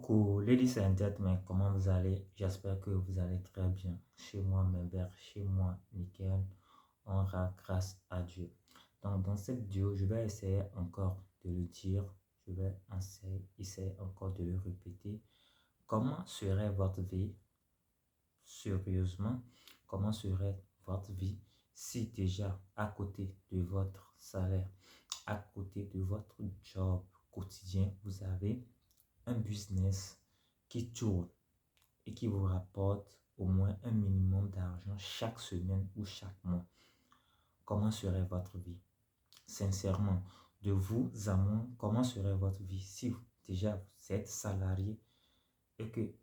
Coucou, ladies and gentlemen, comment vous allez? J'espère que vous allez très bien. Chez moi, mes verres, chez moi, nickel. On rend grâce à Dieu. Donc, dans cette vidéo, je vais essayer encore de le dire. Je vais essayer encore de le répéter. Comment serait votre vie? Sérieusement, comment serait votre vie si déjà à côté de votre salaire, à côté de votre job quotidien, vous avez un business qui tourne et qui vous rapporte au moins un minimum d'argent chaque semaine ou chaque mois? Comment serait votre vie? Sincèrement, de vous à moi, comment serait votre vie si déjà vous êtes salarié et que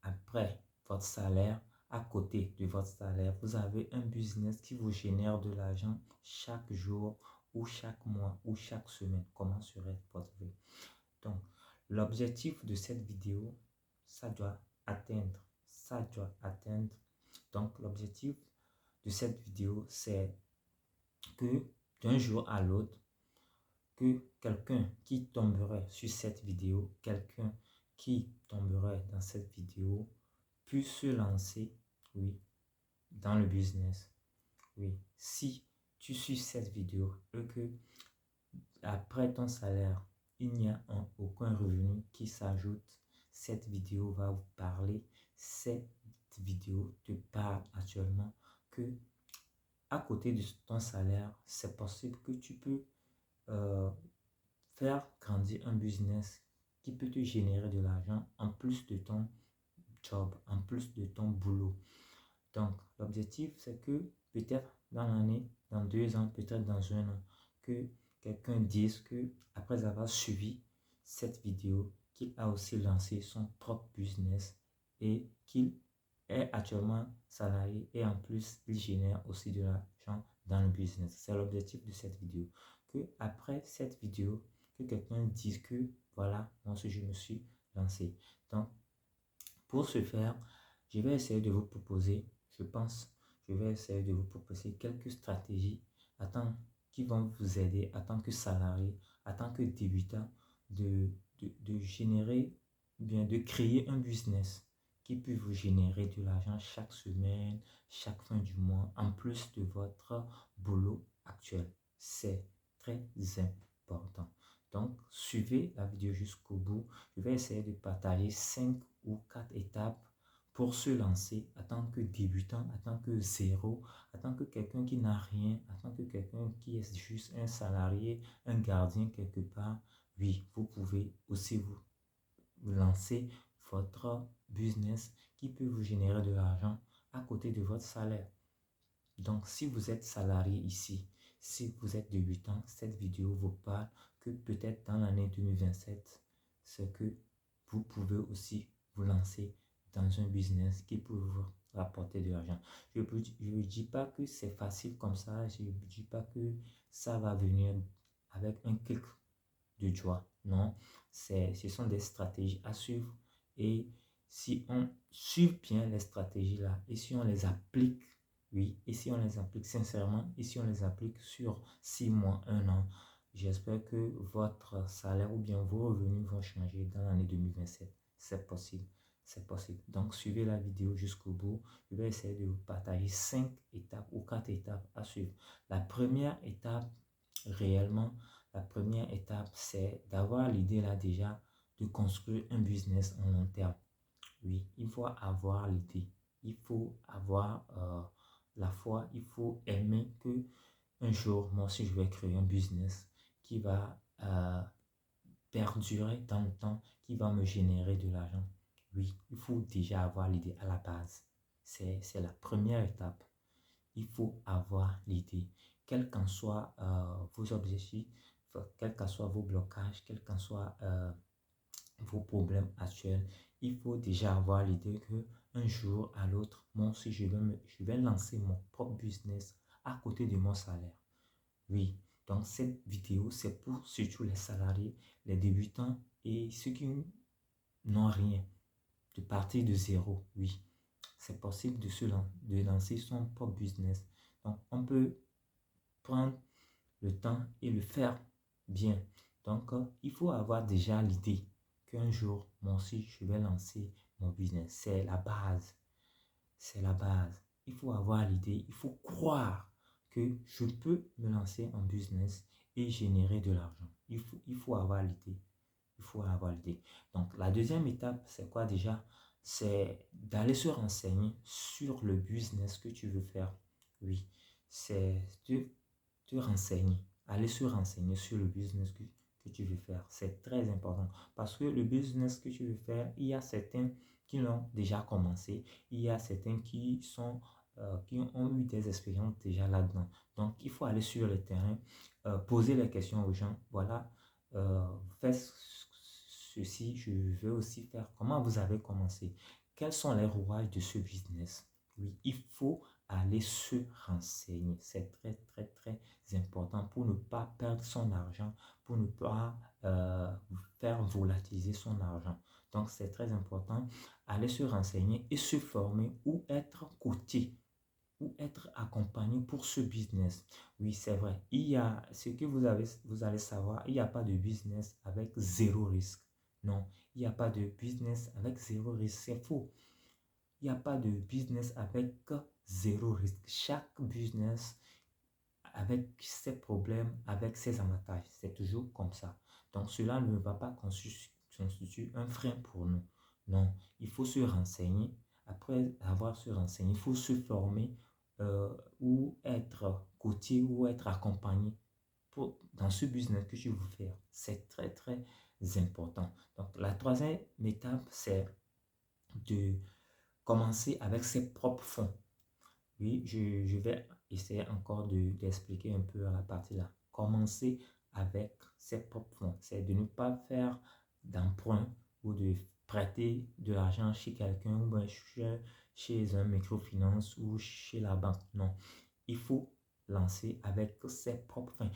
après votre salaire, à côté de votre salaire, vous avez un business qui vous génère de l'argent chaque jour ou chaque mois ou chaque semaine? Comment serait votre vie? Donc, l'objectif de cette vidéo, ça doit atteindre, ça doit atteindre. Donc, l'objectif de cette vidéo, c'est que d'un jour à l'autre, que quelqu'un qui tomberait sur cette vidéo, quelqu'un qui tomberait dans cette vidéo, puisse se lancer, oui, dans le business. Oui, si tu suis cette vidéo et que après ton salaire, il n'y a aucun revenu qui s'ajoute, cette vidéo va vous parler. Cette vidéo te parle actuellement que à côté de ton salaire, c'est possible que tu peux euh, faire grandir un business qui peut te générer de l'argent en plus de ton job, en plus de ton boulot. Donc, l'objectif, c'est que peut-être dans l'année, dans 2 ans, peut-être dans un an, que quelqu'un dise que après avoir suivi cette vidéo, qu'il a aussi lancé son propre business et qu'il est actuellement salarié et en plus, il génère aussi de l'argent dans le business. C'est l'objectif de cette vidéo. Que après cette vidéo, que quelqu'un dise que voilà, moi aussi je me suis lancé. Donc, pour ce faire, je vais essayer de vous proposer, je vais essayer de vous proposer quelques stratégies qui vont vous aider en tant que salarié, en tant que débutant, de générer, bien de créer un business qui peut vous générer de l'argent chaque semaine, chaque fin du mois, en plus de votre boulot actuel. C'est très important. Donc, suivez la vidéo jusqu'au bout. Je vais essayer de partager 5 ou 4 étapes pour se lancer en tant que débutant, en tant que zéro, en tant que quelqu'un qui n'a rien, en tant que quelqu'un qui est juste un salarié, un gardien quelque part. Oui, vous pouvez aussi vous lancer votre business qui peut vous générer de l'argent à côté de votre salaire. Donc, si vous êtes salarié ici, si vous êtes débutant, cette vidéo vous parle que peut-être dans l'année 2027, c'est que vous pouvez aussi vous lancer dans un business qui peut vous rapporter de l'argent. Je ne dis pas que c'est facile comme ça, je ne dis pas que ça va venir avec un clic de joie. Non, ce sont des stratégies à suivre et si on suit bien les stratégies là et si on les applique, oui, et si on les applique sincèrement, et si on les applique sur 6 mois, 1 an, j'espère que votre salaire ou bien vos revenus vont changer dans l'année 2027. C'est possible, c'est possible. Donc, suivez la vidéo jusqu'au bout. Je vais essayer de vous partager 5 étapes ou 4 étapes à suivre. La première étape, réellement, la première étape, c'est d'avoir l'idée là déjà de construire un business en long terme. Oui, il faut avoir l'idée. Il faut avoir la foi. Il faut aimer que un jour, moi aussi, je vais créer un business qui va perdurer dans le temps, qui va me générer de l'argent. Oui, il faut déjà avoir l'idée à la base. C'est la première étape. Il faut avoir l'idée. Quels qu'en soient vos objectifs, quels qu'en soient vos blocages, quels qu'en soient vos problèmes actuels, il faut déjà avoir l'idée que un jour à l'autre, moi aussi, je vais lancer mon propre business à côté de mon salaire. Oui, donc cette vidéo, c'est pour surtout les salariés, les débutants et ceux qui n'ont rien, de partir de zéro. Oui, c'est possible de lancer son propre business. Donc, on peut prendre le temps et le faire bien. Donc, il faut avoir déjà l'idée qu'un jour, moi aussi, je vais lancer mon business. C'est la base. C'est la base. Il faut avoir l'idée, il faut croire que je peux me lancer en business et générer de l'argent. Il faut avoir l'idée. Il faut avoir l'idée. Donc, la deuxième étape, c'est quoi déjà? C'est d'aller se renseigner sur le business que tu veux faire. Oui, c'est te renseigner. Aller se renseigner sur le business que tu veux faire. C'est très important. Parce que le business que tu veux faire, il y a certains qui l'ont déjà commencé. Il y a certains qui ont eu des expériences déjà là-dedans. Donc, il faut aller sur le terrain, poser les questions aux gens. Voilà, faites ceci, je veux aussi faire. Comment vous avez commencé? Quels sont les rouages de ce business? Oui, il faut aller se renseigner. C'est très, très, très important pour ne pas perdre son argent, pour ne pas faire volatiliser son argent. Donc, c'est très important. Aller se renseigner et se former ou être coaché ou être accompagné pour ce business. Oui, c'est vrai. Il y a ce que vous allez savoir, il n'y a pas de business avec zéro risque. Non, il n'y a pas de business avec zéro risque. C'est faux. Il n'y a pas de business avec zéro risque. Chaque business avec ses problèmes, avec ses avantages. C'est toujours comme ça. Donc, cela ne va pas constituer un frein pour nous. Non, il faut se renseigner. Après avoir se renseigné, il faut se former ou être coaché ou être accompagné dans ce business que tu veux faire. C'est très, très important. Donc, la troisième étape, c'est de commencer avec ses propres fonds. Oui, je vais essayer encore d'expliquer un peu à la partie là. Commencer avec ses propres fonds. C'est de ne pas faire d'emprunt ou de prêter de l'argent chez quelqu'un ou bien chez un microfinance ou chez la banque. Non, il faut lancer avec ses propres fonds.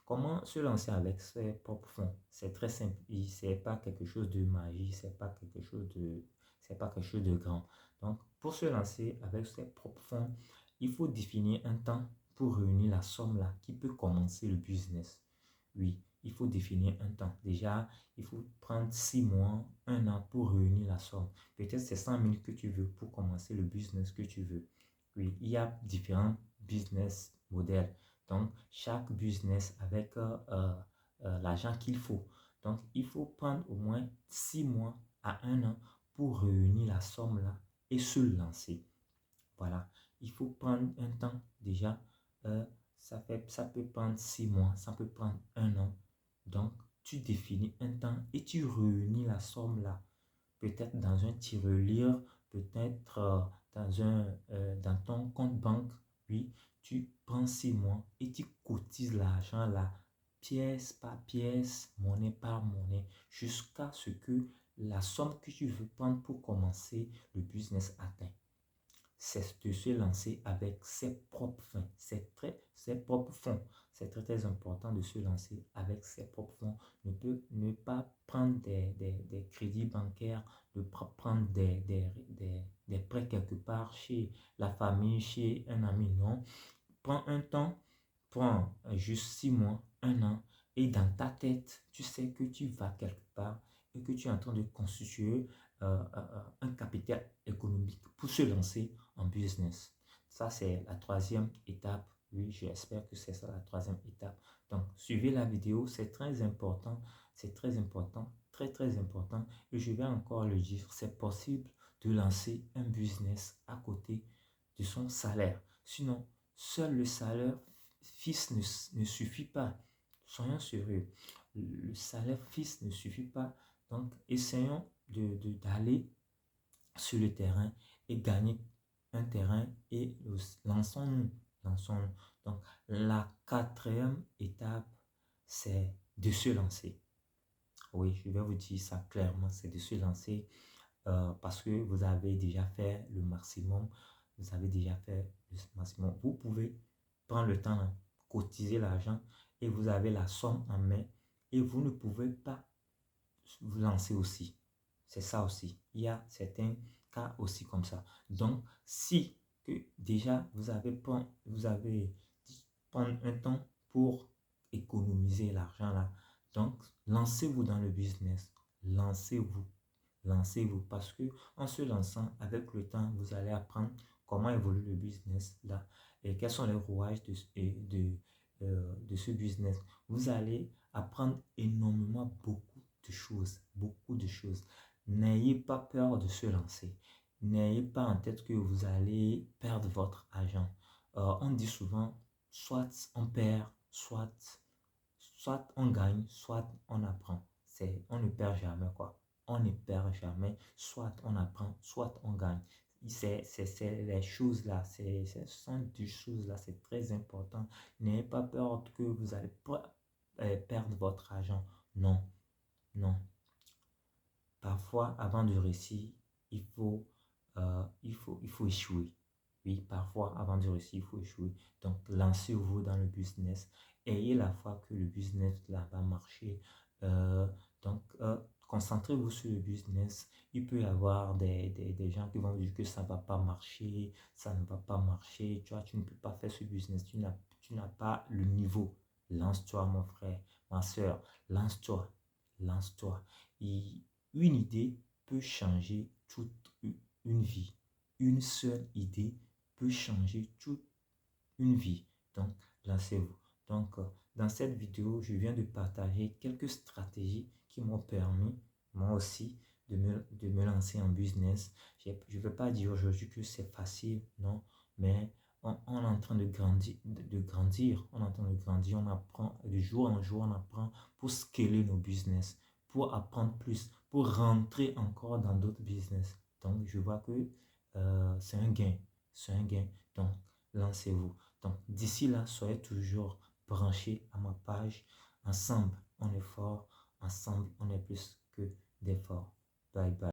Comment se lancer avec ses propres fonds? C'est très simple. C'est pas quelque chose de magie, c'est pas quelque chose de grand. Donc, pour se lancer avec ses propres fonds, il faut définir un temps pour réunir la somme là qui peut commencer le business. Oui, il faut définir un temps. Déjà, il faut prendre 6 mois, un an pour réunir la somme. Peut-être c'est 100 000 que tu veux pour commencer le business que tu veux. Oui, il y a différents business modèles. Donc, chaque business avec l'argent qu'il faut. Donc, il faut prendre au moins 6 mois à un an pour réunir la somme là et se lancer. Voilà, il faut prendre un temps déjà. euh, ça peut prendre 6 mois, ça peut prendre un an. Donc, tu définis un temps et tu réunis la somme là. Peut-être dans un tirelire, peut-être dans ton compte banque. Oui, tu prends 6 mois et tu cotises l'argent là, pièce par pièce, monnaie par monnaie, jusqu'à ce que la somme que tu veux prendre pour commencer le business atteigne. C'est de se lancer avec ses propres fonds. Ses propres fonds. C'est très, très important de se lancer avec ses propres fonds. Ne pas prendre des crédits bancaires, ne pas prendre des prêts quelque part chez la famille, chez un ami. Non. Prends un temps, prends juste 6 mois, un an, et dans ta tête, tu sais que tu vas quelque part et que tu es en train de constituer un capital économique pour se lancer en business. Ça, c'est la troisième étape. Oui, j'espère que c'est ça la troisième étape. Donc, suivez la vidéo, c'est très important. C'est très important, très, très important. Et je vais encore le dire, c'est possible de lancer un business à côté de son salaire. Sinon, seul le salaire fixe ne suffit pas. Soyons sérieux. Le salaire fixe ne suffit pas. Donc, essayons d'aller sur le terrain et gagner un terrain et lançons-nous. Lançons-nous. Donc, la quatrième étape, c'est de se lancer. Oui, je vais vous dire ça clairement, c'est de se lancer parce que vous avez déjà fait le maximum. Vous avez déjà fait le maximum. Vous pouvez prendre le temps, cotiser l'argent et vous avez la somme en main et vous ne pouvez pas vous lancer aussi. C'est ça aussi. Il y a certains cas aussi comme ça. Donc, si que déjà vous avez prendre un temps pour économiser l'argent là, Donc, lancez-vous dans le business. Lancez-vous. Lancez-vous parce que en se lançant, avec le temps, vous allez apprendre comment évolue le business là et quels sont les rouages de ce business. Vous allez apprendre énormément beaucoup de choses, beaucoup de choses. N'ayez pas peur de se lancer. N'ayez pas en tête que vous allez perdre votre argent. On dit souvent, soit on perd, soit on gagne, soit on apprend. On ne perd jamais quoi. On ne perd jamais. Soit on apprend, soit on gagne. C'est les choses là. Ce sont des choses là. C'est très important. N'ayez pas peur que vous allez perdre votre argent. Non, non. Parfois, avant de réussir, il faut, il faut échouer. Oui, parfois, avant de réussir, il faut échouer. Donc, lancez-vous dans le business. Ayez la foi que le business là va marcher. Euh, donc, concentrez-vous sur le business. Il peut y avoir des gens qui vont dire que ça ne va pas marcher, ça ne va pas marcher. Tu vois, tu ne peux pas faire ce business. Tu n'as pas le niveau. Lance-toi, mon frère, ma soeur. Lance-toi. Lance-toi. Une idée peut changer toute une vie. Une seule idée peut changer toute une vie. Donc, lancez-vous. Donc, dans cette vidéo, je viens de partager quelques stratégies qui m'ont permis, moi aussi, de me lancer en business. Je ne veux pas dire aujourd'hui que c'est facile, non, mais on est en train de grandir, on est en train de grandir, on apprend de jour en jour, on apprend pour scaler nos business, pour apprendre plus, pour rentrer encore dans d'autres business. Donc, je vois que c'est un gain, c'est un gain. Donc, lancez-vous. Donc, d'ici là, soyez toujours branchés à ma page. Ensemble, on est fort. Ensemble, on est plus que